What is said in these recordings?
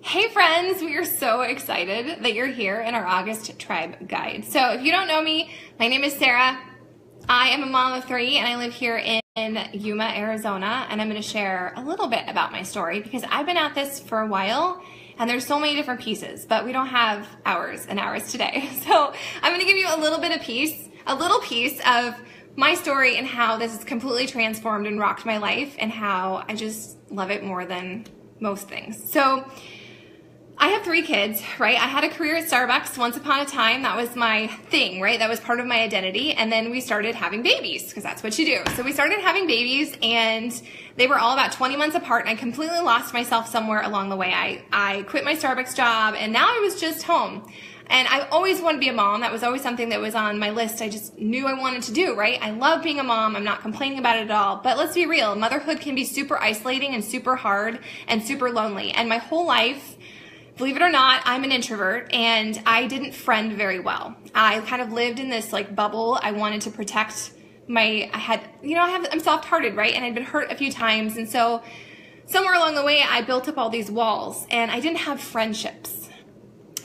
Hey friends, we are so excited that you're here in our August Tribe Guide. So if you don't know me, my name is Sarah. I am a mom of 3 and I live here in Yuma, Arizona, and I'm going to share a little bit about my story because I've been at this for a while and there's so many different pieces, but we don't have hours and hours today. So I'm going to give you a little piece of my story and how this has completely transformed and rocked my life and how I just love it more than most things. So I have 3 kids, right? I had a career at Starbucks once upon a time. That was my thing, right? That was part of my identity. And then we started having babies because that's what you do. So we started having babies and they were all about 20 months apart and I completely lost myself somewhere along the way. I quit my Starbucks job and now I was just home. And I always wanted to be a mom. That was always something that was on my list. I just knew I wanted to do, right? I love being a mom. I'm not complaining about it at all. But let's be real. Motherhood can be super isolating and super hard and super lonely. And my whole life, believe it or not, I'm an introvert and I didn't friend very well. I kind of lived in this like bubble. I wanted to protect I'm soft-hearted, right? And I'd been hurt a few times. And so somewhere along the way, I built up all these walls and I didn't have friendships.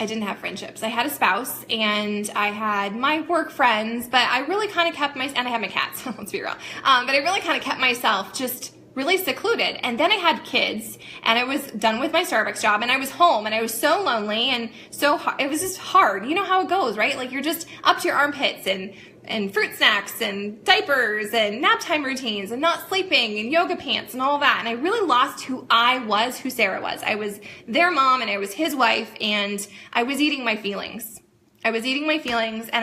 I had a spouse and I had my work friends, but I really kind of kept and I had my cats, let's be real. But I really kind of kept myself just really secluded. And then I had kids and I was done with my Starbucks job and I was home and I was so lonely and it was just hard. You know how it goes, right? Like you're just up to your armpits and fruit snacks and diapers and nap time routines and not sleeping and yoga pants and all that. And I really lost who I was, who Sarah was. I was their mom and I was his wife and I was eating my feelings. And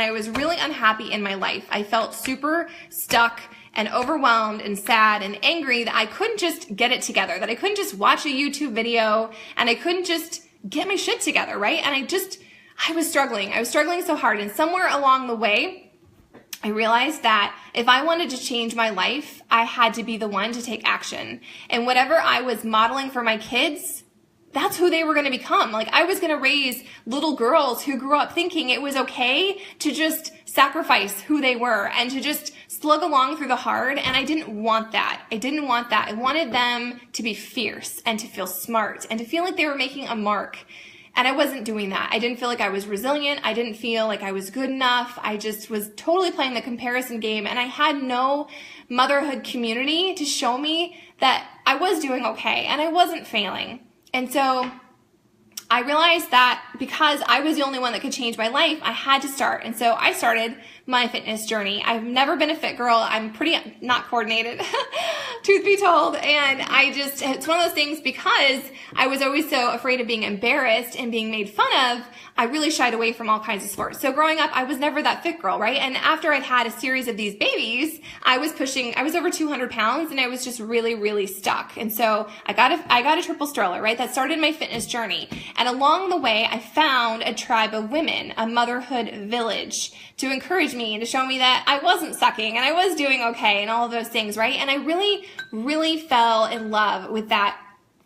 I was really unhappy in my life. I felt super stuck and overwhelmed and sad and angry that I couldn't just get it together, that I couldn't just watch a YouTube video and I couldn't just get my shit together, right? And I was struggling. I was struggling so hard. And somewhere along the way, I realized that if I wanted to change my life, I had to be the one to take action. And whatever I was modeling for my kids, that's who they were going to become. Like I was going to raise little girls who grew up thinking it was okay to just sacrifice who they were and to just slug along through the hard. And I didn't want that. I wanted them to be fierce and to feel smart and to feel like they were making a mark. And I wasn't doing that. I didn't feel like I was resilient. I didn't feel like I was good enough. I just was totally playing the comparison game. And I had no motherhood community to show me that I was doing okay and I wasn't failing. And so I realized that because I was the only one that could change my life, I had to start. And so I started my fitness journey. I've never been a fit girl. I'm pretty not coordinated, truth be told. And it's one of those things because I was always so afraid of being embarrassed and being made fun of, I really shied away from all kinds of sports. So growing up, I was never that fit girl, right? And after I'd had a series of these babies, I was over 200 pounds and I was just really, really stuck. And so I got a triple stroller, right? That started my fitness journey. And along the way, I found a tribe of women, a motherhood village to encourage me and to show me that I wasn't sucking and I was doing okay and all of those things, right? And I really, really fell in love with that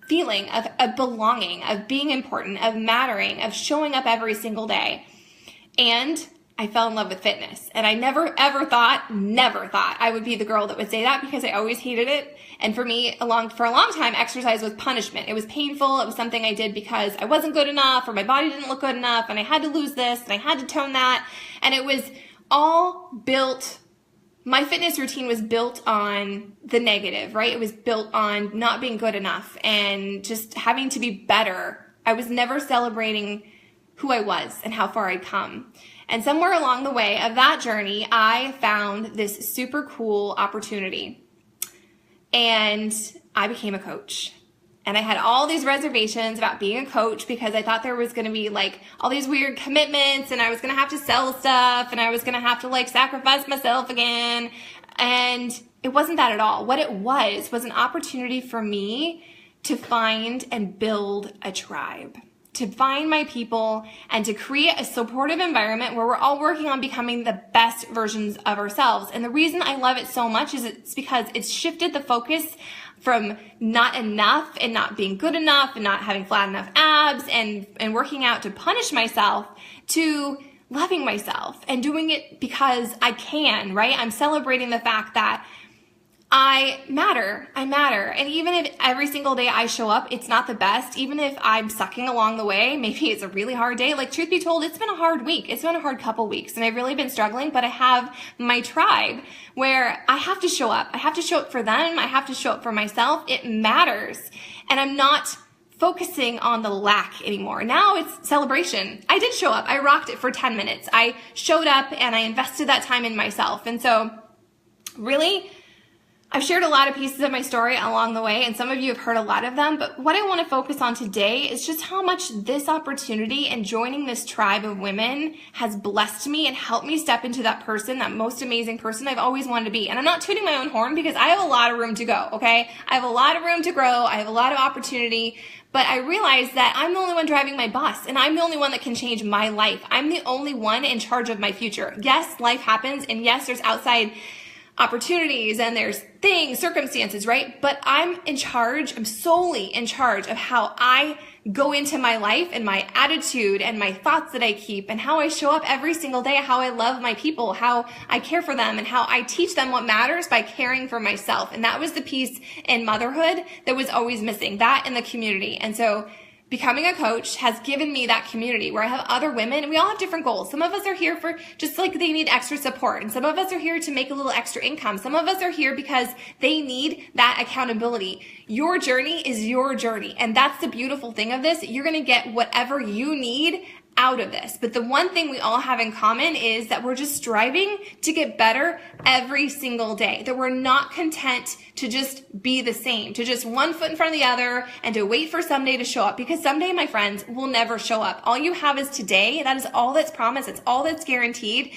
feeling of belonging, of being important, of mattering, of showing up every single day. And I fell in love with fitness. And I never thought I would be the girl that would say that because I always hated it. And for me, for a long time, exercise was punishment. It was painful. It was something I did because I wasn't good enough or my body didn't look good enough and I had to lose this and I had to tone that. And it was all built. My fitness routine was built on the negative, right? It was built on not being good enough and just having to be better. I was never celebrating who I was and how far I'd come. And somewhere along the way of that journey, I found this super cool opportunity. And I became a coach. And I had all these reservations about being a coach because I thought there was going to be like all these weird commitments and I was going to have to sell stuff and I was going to have to like sacrifice myself again. And it wasn't that at all. What it was an opportunity for me to find and build a tribe, to find my people and to create a supportive environment where we're all working on becoming the best versions of ourselves. And the reason I love it so much is it's because it's shifted the focus from not enough and not being good enough and not having flat enough abs and working out to punish myself to loving myself and doing it because I can, right? I'm celebrating the fact that I matter. And even if every single day I show up, it's not the best, even if I'm sucking along the way, maybe it's a really hard day. Like, truth be told, it's been a hard week. It's been a hard couple weeks and I've really been struggling, but I have my tribe where I have to show up. I have to show up for them. I have to show up for myself. It matters. And I'm not focusing on the lack anymore. Now it's celebration. I did show up. I rocked it for 10 minutes. I showed up and I invested that time in myself. And so really, I've shared a lot of pieces of my story along the way, and some of you have heard a lot of them, but what I want to focus on today is just how much this opportunity and joining this tribe of women has blessed me and helped me step into that person, that most amazing person I've always wanted to be. And I'm not tooting my own horn because I have a lot of room to go, okay? I have a lot of room to grow. I have a lot of opportunity, but I realize that I'm the only one driving my bus, and I'm the only one that can change my life. I'm the only one in charge of my future. Yes, life happens, and yes, there's outside opportunities and there's things, circumstances, right? But I'm in charge, I'm solely in charge of how I go into my life and my attitude and my thoughts that I keep and how I show up every single day, how I love my people, how I care for them, and how I teach them what matters by caring for myself. And that was the piece in motherhood that was always missing, that in the community. And so becoming a coach has given me that community where I have other women, and we all have different goals. Some of us are here for just like they need extra support, and some of us are here to make a little extra income. Some of us are here because they need that accountability. Your journey is your journey, and that's the beautiful thing of this. You're going to get whatever you need out of this. But the one thing we all have in common is that we're just striving to get better every single day, that we're not content to just be the same, to just one foot in front of the other and to wait for someday to show up, because someday, my friends, will never show up. All you have is today. That is all that's promised. It's all that's guaranteed.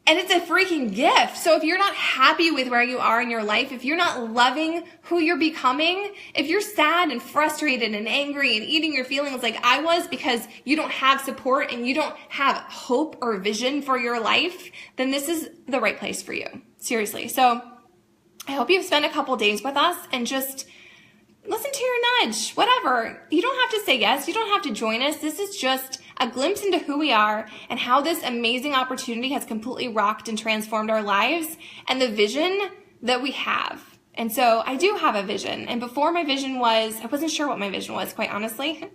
And it's a freaking gift. So if you're not happy with where you are in your life, if you're not loving who you're becoming, if you're sad and frustrated and angry and eating your feelings like I was because you don't have support and you don't have hope or vision for your life, then this is the right place for you. Seriously. So I hope you've spent a couple days with us and just listen to your nudge, whatever. You don't have to say yes. You don't have to join us. This is just a glimpse into who we are and how this amazing opportunity has completely rocked and transformed our lives and the vision that we have. And so I do have a vision. And before my vision was, I wasn't sure what my vision was, quite honestly.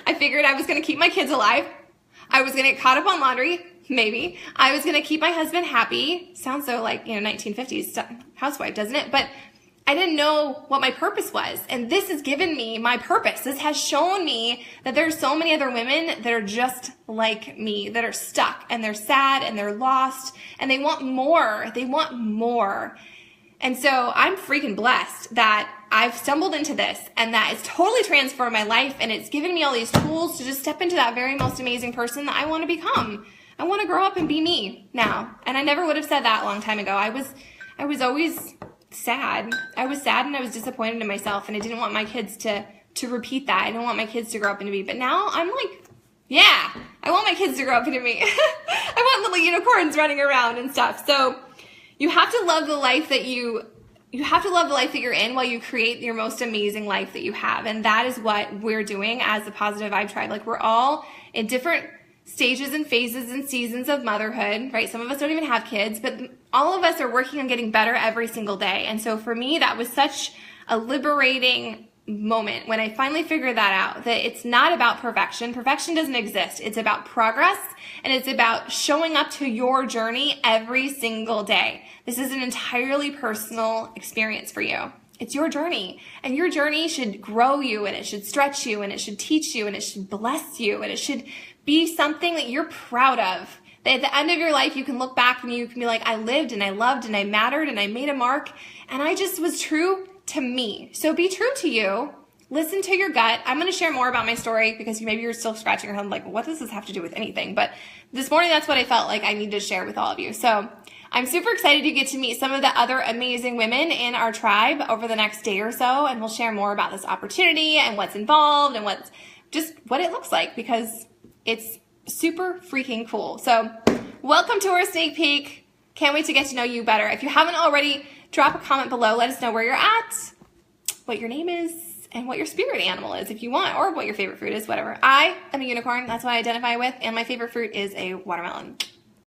I figured I was going to keep my kids alive. I was going to get caught up on laundry, maybe. I was going to keep my husband happy. Sounds so like, 1950s housewife, doesn't it? But I didn't know what my purpose was. And this has given me my purpose. This has shown me that there's so many other women that are just like me, that are stuck and they're sad and they're lost and they want more. They want more. And so I'm freaking blessed that I've stumbled into this and that it's totally transformed my life, and it's given me all these tools to just step into that very most amazing person that I want to become. I want to grow up and be me now. And I never would have said that a long time ago. I was always sad. I was sad and I was disappointed in myself, and I didn't want my kids to repeat that. I didn't want my kids to grow up into me. But now I'm like, yeah, I want my kids to grow up into me. I want little unicorns running around and stuff. So you have to love the life that you have to love the life that you're in while you create your most amazing life that you have. And that is what we're doing as the Positive Vibe Tribe. Like, we're all in different stages and phases and seasons of motherhood, right? Some of us don't even have kids, but all of us are working on getting better every single day. And so for me, that was such a liberating moment when I finally figured that out, that it's not about perfection. Perfection doesn't exist. It's about progress, and it's about showing up to your journey every single day. This is an entirely personal experience for you. It's your journey, and your journey should grow you, and it should stretch you, and it should teach you, and it should bless you, and it should be something that you're proud of. That at the end of your life, you can look back and you can be like, I lived and I loved and I mattered and I made a mark, and I just was true to me. So be true to you. Listen to your gut. I'm going to share more about my story because maybe you're still scratching your head like, what does this have to do with anything? But this morning, that's what I felt like I needed to share with all of you. So I'm super excited to get to meet some of the other amazing women in our tribe over the next day or so, and we'll share more about this opportunity and what's involved and what it looks like, because it's super freaking cool. So welcome to our sneak peek. Can't wait to get to know you better. If you haven't already, drop a comment below. Let us know where you're at, what your name is, and what your spirit animal is if you want, or what your favorite fruit is, whatever. I am a unicorn. That's what I identify with, and my favorite fruit is a watermelon.